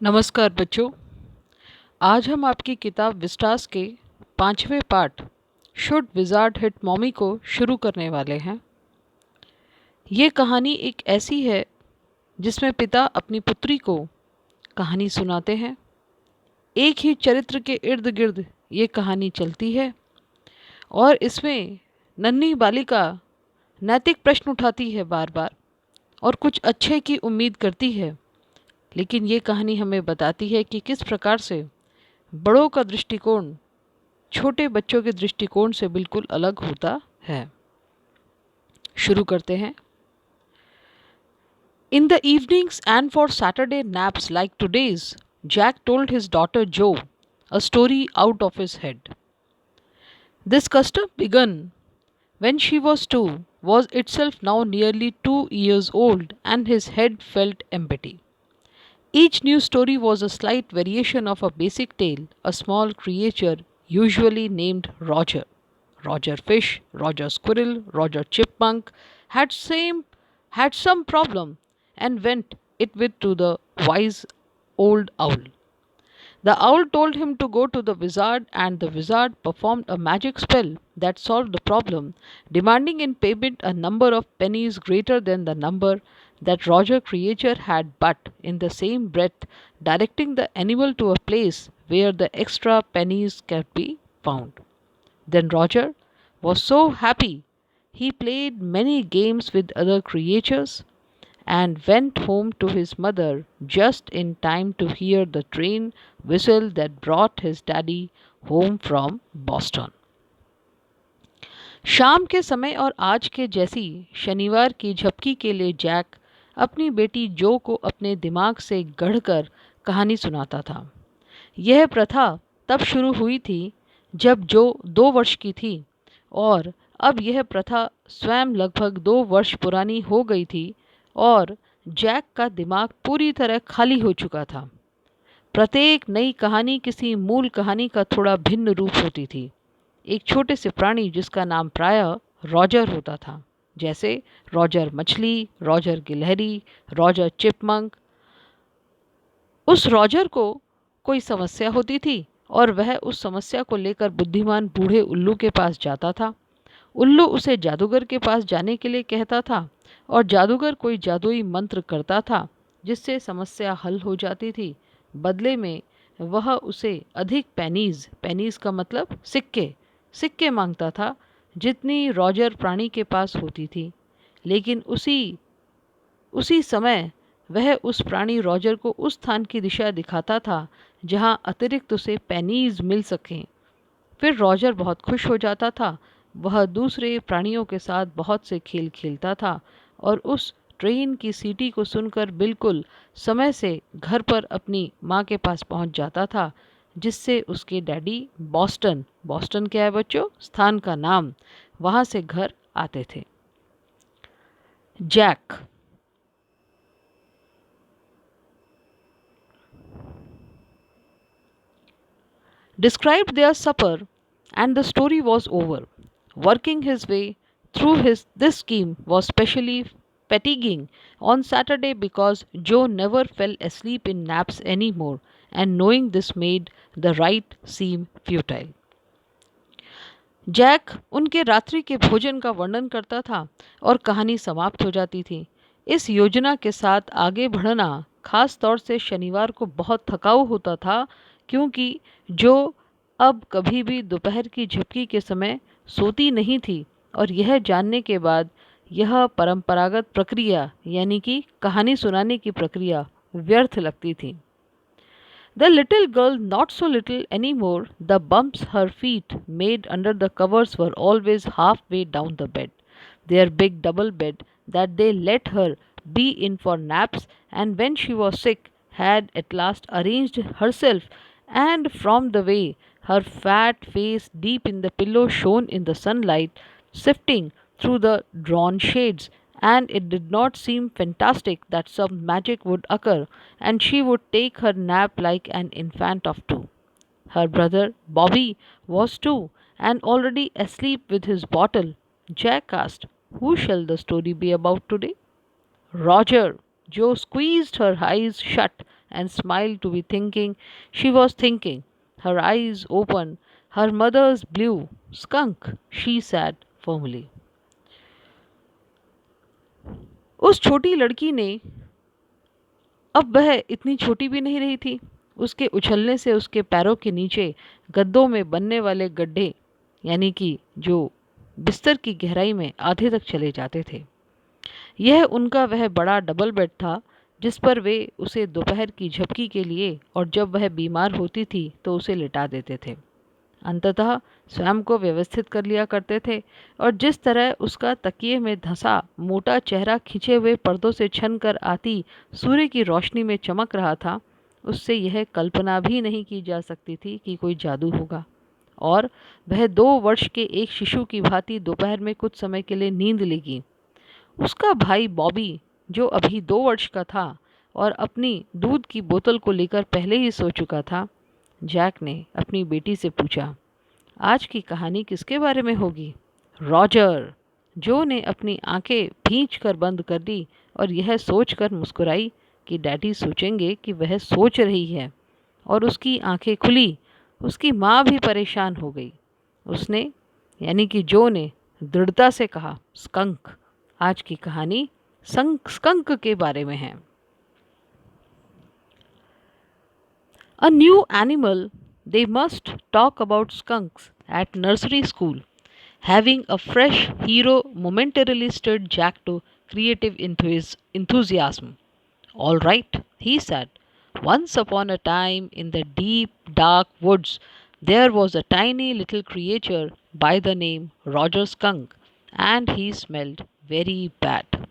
नमस्कार बच्चों। आज हम आपकी किताब विस्टास के 5वें part should wizard hit mommy को शुरू करने वाले हैं। ये कहानी एक ऐसी है जिसमें पिता अपनी पुत्री को कहानी सुनाते हैं। एक ही चरित्र के इर्द गिर्द ये कहानी चलती है और इसमें नन्ही बालिका नैतिक प्रश्न उठाती है बार बार और कुछ अच्छे की उम्मीद करती है। लेकिन ये कहानी हमें बताती है कि किस प्रकार से बड़ों का दृष्टिकोण छोटे बच्चों के दृष्टिकोण से बिल्कुल अलग होता है। शुरू करते हैं। In the evenings and for Saturday naps like today's, Jack told his daughter Jo a story out of his head. This custom begun when she was 2, was itself now nearly 2 years old, and his head felt empty. Each new story was a slight variation of a basic tale, a small creature usually named Roger. Roger Fish, Roger Squirrel, Roger Chipmunk had some problem and went it with to the wise old owl. The owl told him to go to the wizard, and the wizard performed a magic spell that solved the problem, demanding in payment a number of pennies greater than the number that Roger Creature had, but in the same breath directing the animal to a place where the extra pennies could be found. Then Roger was so happy he played many games with other creatures and went home to his mother just in time to hear the train whistle that brought his daddy home from Boston. शाम के समय और आज के जैसी शनिवार की झपकी के लिए जैक अपनी बेटी जो को अपने दिमाग से गढ़कर कहानी सुनाता था। यह प्रथा तब शुरू हुई थी जब जो 2 वर्ष की थी और अब यह प्रथा स्वयं लगभग 2 वर्ष पुरानी हो गई थी और जैक का दिमाग पूरी तरह खाली हो चुका था। प्रत्येक नई कहानी किसी मूल कहानी का थोड़ा भिन्न रूप होती थी। एक छोटे से प्राणी जिसका नाम प्रायः रॉजर होता था, जैसे रॉजर मछली, रॉजर गिलहरी, रॉजर चिपमंक। उस रॉजर को कोई समस्या होती थी और वह उस समस्या को लेकर बुद्धिमान बूढ़े उल्लू के पास जाता था। उल्लू उसे जादूगर के पास जाने के लिए कहता था और जादूगर कोई जादुई मंत्र करता था जिससे समस्या हल हो जाती थी। बदले में वह उसे अधिक पेनीज का मतलब सिक्के मांगता था जितनी रॉजर प्राणी के पास होती थी। लेकिन उसी समय वह उस प्राणी रॉजर को उस स्थान की दिशा दिखाता था जहां अतिरिक्त उसे पेनीज मिल सकें। फिर रॉजर बहुत खुश हो जाता था। वह दूसरे प्राणियों के साथ बहुत से खेल खेलता था और उस ट्रेन की सीटी को सुनकर बिल्कुल समय से घर पर अपनी माँ के पास पहुँच जाता था, जिससे उसके डैडी बॉस्टन क्या है बच्चों? स्थान का नाम। वहाँ से घर आते थे। Jack described their supper and the story was over. Working his way through this scheme was specially fatiguing on Saturday because Joe never fell asleep in naps anymore, and knowing this made the ride seem futile. Jack उनके रात्रि के भोजन का वर्णन करता था और कहानी समाप्त हो जाती थी। इस योजना के साथ आगे बढ़ना खास तौर से शनिवार को बहुत थकाऊ होता था, क्योंकि जो अब कभी भी दोपहर की झपकी के समय सोती नहीं थी और यह जानने के बाद यह परंपरागत प्रक्रिया यानी कि कहानी सुनाने की प्रक्रिया व्यर्थ लगती थी। The little girl, not so little anymore, the bumps her feet made under the covers were always halfway down the bed, their big double bed that they let her be in for naps, and when she was sick had at last arranged herself, and from the way her fat face deep in the pillow shone in the sunlight, sifting through the drawn shades, and it did not seem fantastic that some magic would occur and she would take her nap like an infant of 2. Her brother Bobby was too, and already asleep with his bottle. Jack asked, "Who shall the story be about today?" "Roger," Jo squeezed her eyes shut and smiled to be thinking she was thinking. Her eyes open. Her mother's blue. Skunk, she said firmly. उस छोटी लड़की ने, अब वह इतनी छोटी भी नहीं रही थी। उसके उछलने से उसके पैरों के नीचे गद्दों में बनने वाले गड्ढे, यानी कि जो बिस्तर की गहराई में आधे तक चले जाते थे, यह उनका वह बड़ा डबल बेड था जिस पर वे उसे दोपहर की झपकी के लिए और जब वह बीमार होती थी तो उसे लिटा देते थे। अंततः स्वयं को व्यवस्थित कर लिया करते थे और जिस तरह उसका तकिए में धंसा मोटा चेहरा खिंचे हुए पर्दों से छन कर आती सूर्य की रोशनी में चमक रहा था, उससे यह कल्पना भी नहीं की जा सकती थी कि कोई जादू होगा और वह 2 वर्ष के एक शिशु की भांति दोपहर में कुछ समय के लिए नींद लेगी। उसका भाई बॉबी, जो अभी 2 वर्ष का था और अपनी दूध की बोतल को लेकर पहले ही सो चुका था, जैक ने अपनी बेटी से पूछा, आज की कहानी किसके बारे में होगी? रॉजर। जो ने अपनी आंखें भींच कर बंद कर दी और यह सोचकर मुस्कुराई कि डैडी सोचेंगे कि वह सोच रही है, और उसकी आंखें खुली। उसकी माँ भी परेशान हो गई। उसने, यानी कि जो ने, दृढ़ता से कहा, स्कंक। आज की कहानी स्कंक के बारे में है। A new animal. They must talk about skunks at nursery school. Having a fresh hero momentarily stirred Jack to creative enthusiasm. All right, he said. Once upon a time, in the deep, dark woods, there was a tiny little creature by the name Roger Skunk, and he smelled very bad.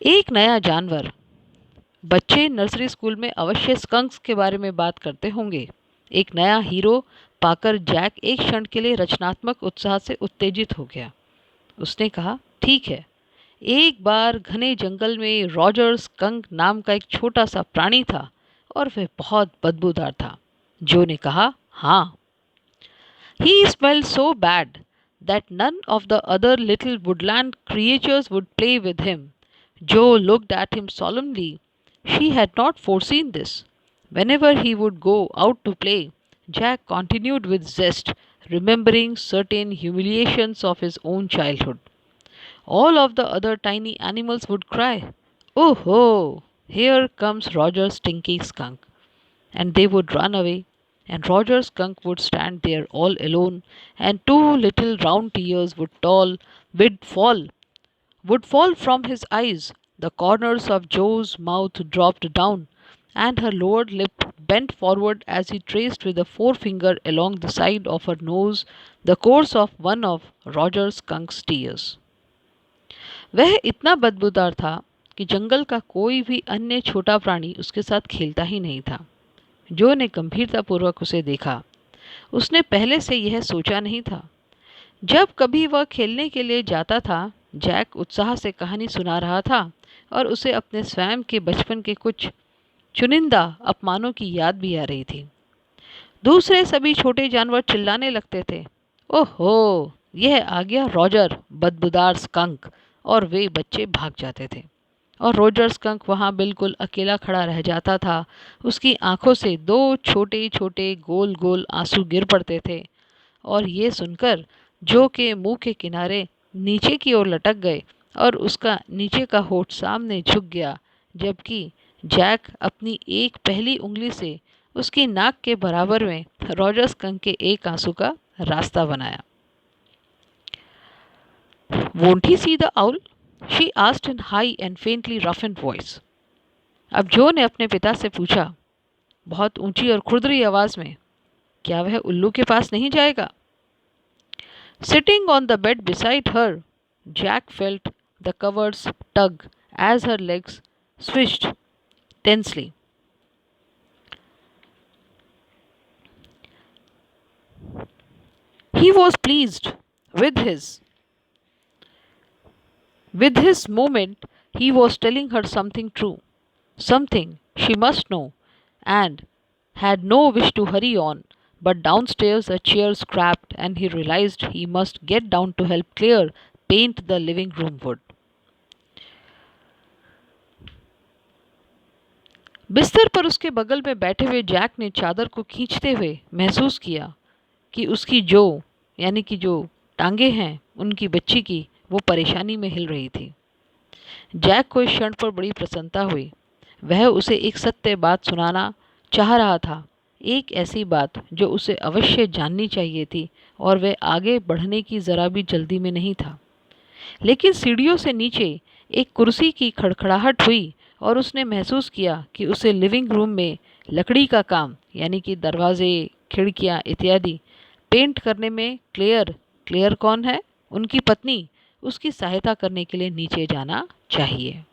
एक नया जानवर। बच्चे nursery school में अवश्य स्कंक्स के बारे में बात करते होंगे। एक नया हीरो पाकर जैक एक क्षण के लिए रचनात्मक उत्साह से उत्तेजित हो गया। उसने कहा, ठीक है। एक बार घने जंगल में रॉजर स्कंक नाम का एक छोटा सा प्राणी था और वह बहुत बदबूदार था। जो ने कहा, हाँ। He smelled so bad that none of the other little woodland creatures would play with him. Joe looked at him solemnly. She had not foreseen this. Whenever he would go out to play, Jack continued with zest, remembering certain humiliations of his own childhood. All of the other tiny animals would cry, "Oh ho! Here comes Roger's stinky skunk!" And they would run away, and Roger's skunk would stand there all alone, and two little round tears would fall from his eyes. The corners of Joe's mouth dropped down, and her lower lip bent forward as he traced with a forefinger along the side of her nose the course of one of Roger Skunk's tears. वह इतना बदबूदार था कि जंगल का कोई भी अन्य छोटा प्राणी उसके साथ खेलता ही नहीं था। जो ने गंभीरतापूर्वक उसे देखा। उसने पहले से यह सोचा नहीं था। जब कभी वह खेलने के लिए जाता था, जैक उत्साह से कहानी सुना रहा था और उसे अपने स्वयं के बचपन के कुछ चुनिंदा अपमानों की याद भी आ रही थी। दूसरे सभी छोटे जानवर चिल्लाने लगते थे, ओहो, यह आ गया रॉजर, बदबूदार स्कंक, और वे बच्चे भाग जाते थे। और रॉजर स्कंक वहाँ बिल्कुल अकेला खड़ा रह जाता था। उसकी आंखों से 2 छोटे छोटे गोल गोल आंसू गिर पड़ते थे, और ये सुनकर जो के मुंह के किनारे नीचे की ओर लटक गए और उसका नीचे का होठ सामने झुक गया, जबकि जैक अपनी एक पहली उंगली से उसकी नाक के बराबर में रॉजर स्कंक के एक आंसू का रास्ता बनाया। Won't he see the owl? She asked in high and faintly roughened voice. अब जो ने अपने पिता से पूछा, बहुत ऊंची और खुरदरी आवाज में, क्या वह उल्लू के पास नहीं जाएगा? Sitting on the bed beside her, Jack felt the covers tug as her legs swished tensely. He was pleased with his moment. He was telling her something true, something she must know, and had no wish to hurry on. But downstairs a chair scrapped, and he realized he must get down to help Claire paint the living room wood. बिस्तर पर उसके बगल में बैठे हुए Jack ने चादर को खींचते हुए महसूस किया कि उसकी यानी कि जो टांगे हैं उनकी बच्ची की, वो परेशानी में हिल रही थी। जैक को इस क्षण पर बड़ी प्रसन्नता हुई। वह उसे एक सत्य बात सुनाना चाह रहा था, एक ऐसी बात जो उसे अवश्य जाननी चाहिए थी, और वह आगे बढ़ने की जरा भी जल्दी में नहीं था। लेकिन सीढ़ियों से नीचे एक कुर्सी की खड़खड़ाहट हुई और उसने महसूस किया कि उसे लिविंग रूम में लकड़ी का काम, यानी कि दरवाजे, खिड़कियां इत्यादि पेंट करने में क्लेयर कौन है, उनकी पत्नी, उसकी सहायता करने के लिए नीचे जाना चाहिए।